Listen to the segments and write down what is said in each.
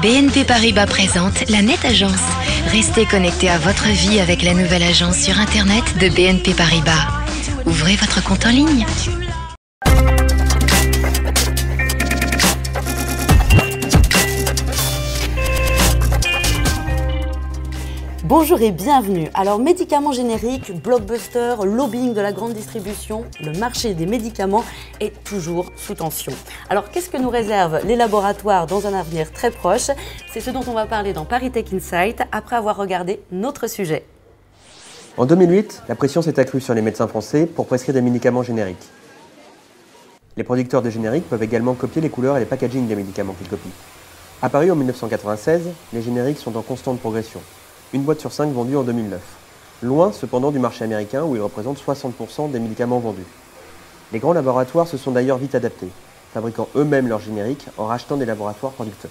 BNP Paribas présente la Net Agence. Restez connectés à votre vie avec la nouvelle agence sur Internet de BNP Paribas. Ouvrez votre compte en ligne. Bonjour et bienvenue. Alors, médicaments génériques, blockbuster, lobbying de la grande distribution, le marché des médicaments est toujours sous tension. Alors, qu'est-ce que nous réservent les laboratoires dans un avenir très proche? C'est ce dont on va parler dans Paris Tech Insight après avoir regardé notre sujet. En 2008, la pression s'est accrue sur les médecins français pour prescrire des médicaments génériques. Les producteurs de génériques peuvent également copier les couleurs et les packagings des médicaments qu'ils copient. Apparus en 1996, les génériques sont en constante progression. Une boîte sur 5 vendue en 2009. Loin cependant du marché américain où ils représentent 60% des médicaments vendus. Les grands laboratoires se sont d'ailleurs vite adaptés, fabriquant eux-mêmes leurs génériques en rachetant des laboratoires producteurs.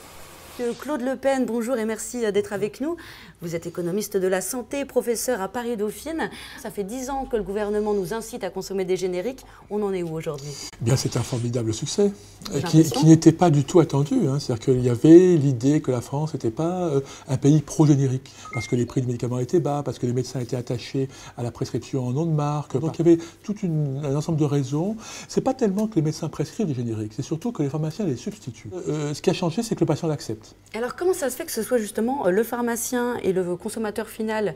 Claude Le Pen, bonjour et merci d'être avec nous. Vous êtes économiste de la santé, professeur à Paris-Dauphine. Ça fait 10 ans que le gouvernement nous incite à consommer des génériques. On en est où aujourd'hui? Bien, c'est un formidable succès qui n'était pas du tout attendu. C'est-à-dire qu'il y avait l'idée que la France n'était pas un pays pro-générique, parce que les prix des médicaments étaient bas, parce que les médecins étaient attachés à la prescription en nom de marque. Donc il y avait tout un ensemble de raisons. C'est pas tellement que les médecins prescrivent des génériques, c'est surtout que les pharmaciens les substituent. Ce qui a changé, c'est que le patient l'accepte. Alors comment ça se fait que ce soit justement le pharmacien et le consommateur final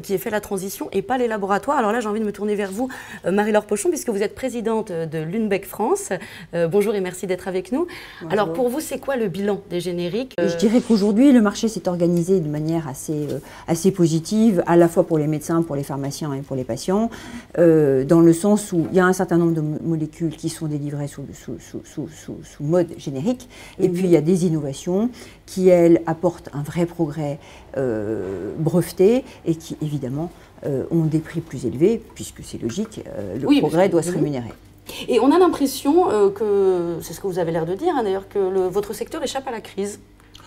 qui ait fait la transition et pas les laboratoires? Alors là, j'ai envie de me tourner vers vous, Marie-Laure Pochon, puisque vous êtes présidente de Lundbeck France. Bonjour et merci d'être avec nous. Bonjour. Alors pour vous, c'est quoi le bilan des génériques? Je dirais qu'aujourd'hui, le marché s'est organisé de manière assez positive, à la fois pour les médecins, pour les pharmaciens et pour les patients, dans le sens où il y a un certain nombre de molécules qui sont délivrées sous mode générique, et puis il y a des innovations qui, elles, apportent un vrai progrès breveté et qui, évidemment, ont des prix plus élevés, puisque c'est logique, le progrès doit se rémunérer. Et on a l'impression que, c'est ce que vous avez l'air de dire, d'ailleurs, que votre secteur échappe à la crise.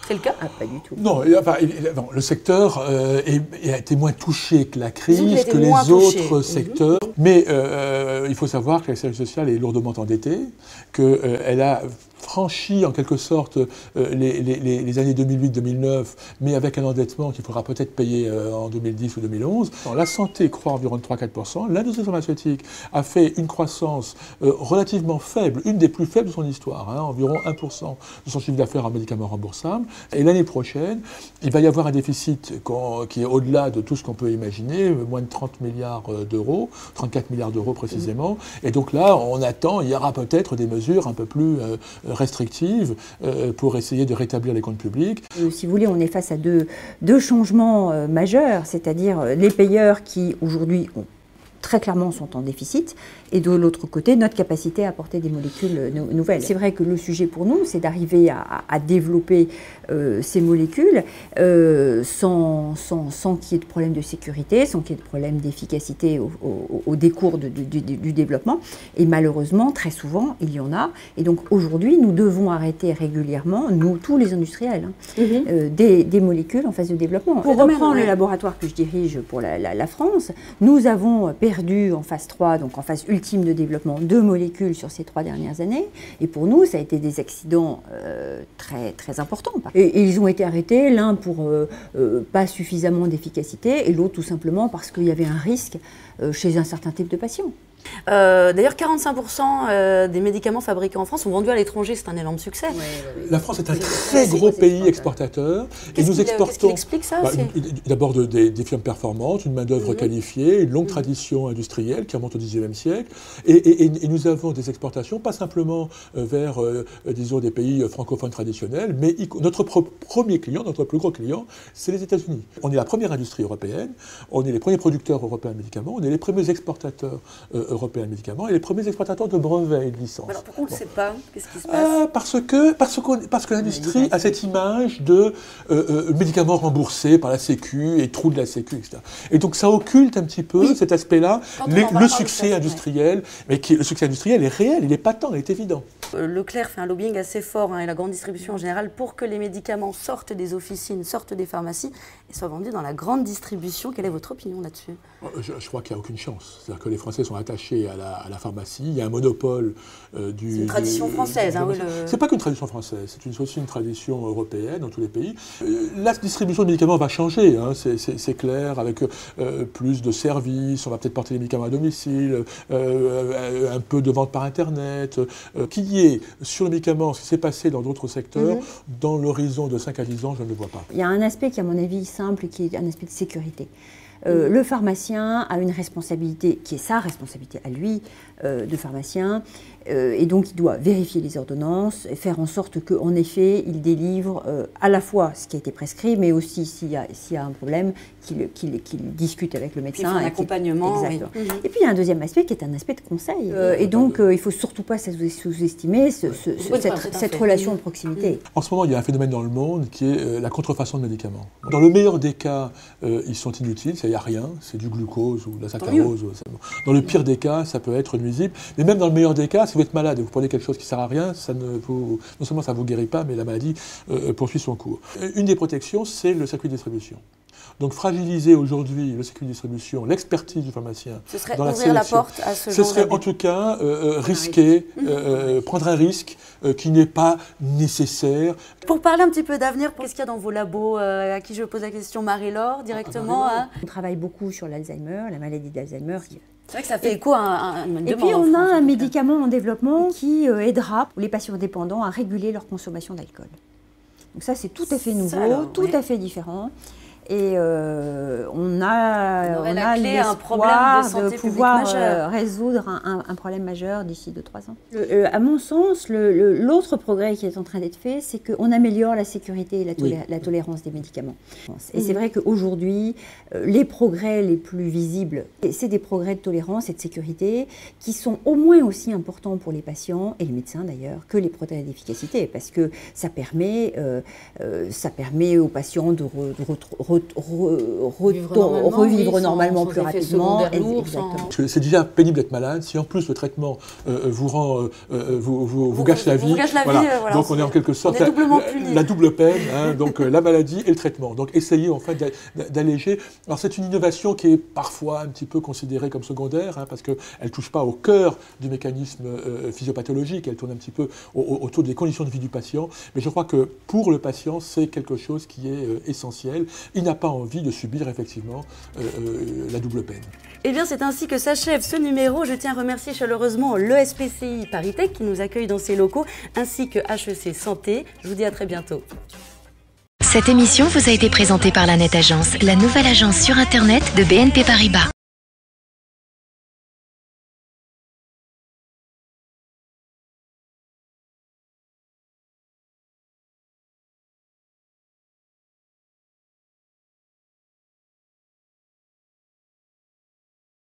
C'est le cas? Pas du tout. Non, le secteur a été moins touché que la crise, que les autres secteurs. Mais il faut savoir que la sécurité sociale est lourdement endettée, qu'elle a franchi en quelque sorte les années 2008-2009, mais avec un endettement qu'il faudra peut-être payer en 2010 ou 2011. La santé croît environ de 3-4%. L'industrie pharmaceutique a fait une croissance relativement faible, une des plus faibles de son histoire, environ 1% de son chiffre d'affaires en médicaments remboursables. Et l'année prochaine, il va y avoir un déficit qui est au-delà de tout ce qu'on peut imaginer, moins de 30 milliards d'euros, 34 milliards d'euros précisément. Et donc là, on attend, il y aura peut-être des mesures un peu plus restrictives pour essayer de rétablir les comptes publics. Si vous voulez, on est face à deux changements majeurs, c'est-à-dire les payeurs qui aujourd'hui très clairement sont en déficit, et de l'autre côté, notre capacité à apporter des molécules nouvelles. C'est vrai que le sujet pour nous, c'est d'arriver à développer ces molécules sans qu'il y ait de problème de sécurité, sans qu'il y ait de problème d'efficacité au décours du développement. Et malheureusement, très souvent, il y en a. Et donc aujourd'hui, nous devons arrêter régulièrement, nous, tous les industriels, des molécules en phase de développement. Pour reprendre le laboratoire que je dirige pour la France, nous avons perdu en phase 3, donc en phase ultime de développement, 2 molécules sur ces 3 dernières années. Et pour nous, ça a été des accidents très, très importants. Et ils ont été arrêtés, l'un pour pas suffisamment d'efficacité, et l'autre tout simplement parce qu'il y avait un risque chez un certain type de patients. D'ailleurs, 45% des médicaments fabriqués en France sont vendus à l'étranger. C'est un énorme succès. La France est un très gros pays exportateur. Et nous exportons. Qu'est-ce qui explique ça? D'abord des firmes performantes, une main-d'œuvre qualifiée, une longue tradition industrielle qui remonte au XIXe siècle. Et nous avons des exportations, pas simplement vers, disons, des pays francophones traditionnels, mais notre premier client, notre plus gros client, c'est les États-Unis. On est la première industrie européenne, on est les premiers producteurs européens de médicaments, on est les premiers exportateurs européens de médicaments et les premiers exploitateurs de brevets et de licences. Alors pourquoi on ne sait pas? Qu'est-ce qui se passe? Parce que l'industrie a cette image de médicaments remboursés par la Sécu et trous de la Sécu, etc. Et donc ça occulte un petit peu cet aspect-là, le succès industriel, mais le succès industriel est réel, il est patent, il est évident. Leclerc fait un lobbying assez fort, et la grande distribution en général, pour que les médicaments sortent des officines, sortent des pharmacies et soient vendus dans la grande distribution. Quelle est votre opinion là-dessus? Je crois qu'il n'y a aucune chance. C'est-à-dire que les Français sont attachés rattachés à la pharmacie. Il y a un monopole du... C'est une tradition française. C'est pas qu'une tradition française, c'est aussi une tradition européenne dans tous les pays. La distribution de médicaments va changer, hein, c'est clair, avec plus de services, on va peut-être porter les médicaments à domicile, un peu de vente par Internet. Qu'il y ait sur le médicament ce qui s'est passé dans d'autres secteurs, dans l'horizon de 5 à 10 ans, je ne le vois pas. Il y a un aspect qui, à mon avis, simple, qui est un aspect de sécurité. Le pharmacien a une responsabilité qui est sa responsabilité à lui de pharmacien et donc il doit vérifier les ordonnances et faire en sorte qu'en effet il délivre à la fois ce qui a été prescrit mais aussi s'il y a un problème qu'il discute avec le médecin. Un accompagnement. Exactement. Oui. Et puis il y a un deuxième aspect qui est un aspect de conseil et donc il ne faut surtout pas sous-estimer cette relation de proximité. En ce moment il y a un phénomène dans le monde qui est la contrefaçon de médicaments. Dans le meilleur des cas ils sont inutiles, il n'y a rien, c'est du glucose ou de la saccharose. Dans le pire des cas, ça peut être nuisible. Mais même dans le meilleur des cas, si vous êtes malade et vous prenez quelque chose qui ne sert à rien, non seulement ça ne vous guérit pas, mais la maladie poursuit son cours. Une des protections, c'est le circuit de distribution. Donc fragiliser aujourd'hui le circuit de distribution, l'expertise du pharmacien dans la sélection, ouvrir la porte à ce serait en tout cas risquer, prendre un risque qui n'est pas nécessaire. Pour parler un petit peu d'avenir, qu'est-ce qu'il y a dans vos labos à qui je pose la question, Marie-Laure, directement On travaille beaucoup sur l'Alzheimer, la maladie d'Alzheimer. C'est vrai que ça fait écho à une demande. Et puis on a un médicament en développement qui aidera les patients dépendants à réguler leur consommation d'alcool. Donc ça c'est tout à fait nouveau, tout à fait différent. Et on a l'espoir de pouvoir résoudre un problème majeur d'ici 2-3 ans. À mon sens, l'autre progrès qui est en train d'être fait, c'est qu'on améliore la sécurité et la tolérance des médicaments. Et c'est vrai qu'aujourd'hui, les progrès les plus visibles, c'est des progrès de tolérance et de sécurité qui sont au moins aussi importants pour les patients, et les médecins d'ailleurs, que les progrès d'efficacité, parce que ça permet aux patients de revivre normalement plus rapidement. C'est déjà pénible d'être malade. Si en plus le traitement vous gâche la vie, donc on est en quelque sorte la double peine, hein, donc la maladie et le traitement. Donc essayez en fait d'alléger. Alors c'est une innovation qui est parfois un petit peu considérée comme secondaire, hein, parce qu'elle ne touche pas au cœur du mécanisme physiopathologique, elle tourne un petit peu autour des conditions de vie du patient. Mais je crois que pour le patient, c'est quelque chose qui est essentiel. Il n'a pas envie de subir effectivement la double peine. Eh bien, c'est ainsi que s'achève ce numéro. Je tiens à remercier chaleureusement le SPCI ParisTech qui nous accueille dans ses locaux, ainsi que HEC Santé. Je vous dis à très bientôt. Cette émission vous a été présentée par la Net Agence, la nouvelle agence sur Internet de BNP Paribas.